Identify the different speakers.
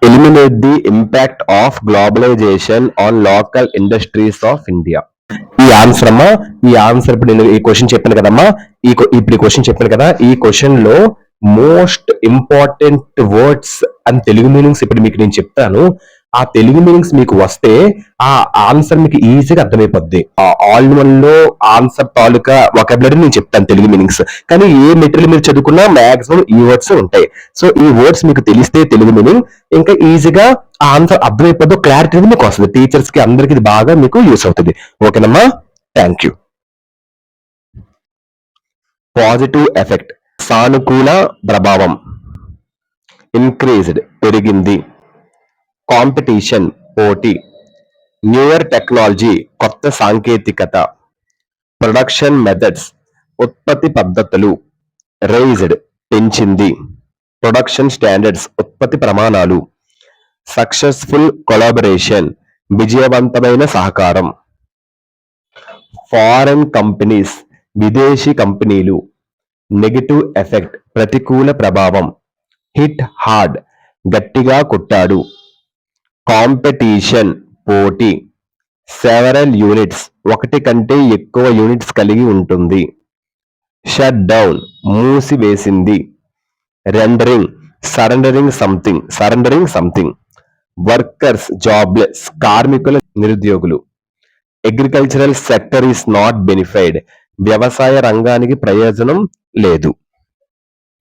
Speaker 1: Eliminate the impact of globalisation on local industries of India. ఈ answer అమ్మా, ఈ answer ఇప్పుడు నేను ఈ క్వశ్చన్ చెప్పాను కదమ్మా, ఇప్పుడు ఈ క్వశ్చన్ చెప్పాను కదా, ఈ క్వశ్చన్ లో most important words and Telugu meanings ఇప్పుడు మీకు నేను చెప్తాను. ఆ తెలుగు మీనింగ్స్ మీకు వస్తే ఆ ఆన్సర్ మీకు ఈజీగా అర్థమైపోద్ది. ఆల్ వన్ లో ఆన్సర్ తాలూకా వొకాబులరీ నేను చెప్తాను తెలుగు మీనింగ్స్. కానీ ఏ మెటీరియల్ మీరు చదువుకున్నా మాక్సిమం ఈ వర్డ్స్ ఉంటాయి. సో ఈ వర్డ్స్ మీకు తెలిస్తే తెలుగు మీనింగ్ ఇంకా ఈజీగా ఆ ఆన్సర్ అర్థమైపోద్దు, క్లారిటీ మీకు వస్తుంది. టీచర్స్ కి అందరికి ఇది బాగా మీకు యూస్ అవుతుంది. ఓకేనమ్మా, థ్యాంక్ యూ. పాజిటివ్ ఎఫెక్ట్ సానుకూల ప్రభావం. ఇంక్రీజ్డ్ పెరిగింది. కాంపిటీషన్ పోటీ. న్యూయర్ టెక్నాలజీ కొత్త సాంకేతికత. ప్రొడక్షన్ మెథడ్స్ ఉత్పత్తి పద్ధతులు. రైజ్డ్ పెంచింది. ప్రొడక్షన్ స్టాండర్డ్స్ ఉత్పత్తి ప్రమాణాలు. సక్సెస్ఫుల్ కొలాబరేషన్ విజయవంతమైన సహకారం. ఫారెన్ కంపెనీస్ విదేశీ కంపెనీలు. నెగటివ్ ఎఫెక్ట్ ప్రతికూల ప్రభావం. హిట్ హార్డ్ గట్టిగా కొట్టాడు. కాంపిటీషన్ పోటీ. సెవరల్ యూనిట్స్ ఒకటి కంటే ఎక్కువ యూనిట్స్ కలిగి ఉంటుంది. షట్ డౌన్ మూసివేసింది. Rendering surrendering something. Workers jobless కార్మికుల నిరుద్యోగులు. Agricultural sector is not benefited వ్యవసాయ రంగానికి ప్రయోజనం లేదు.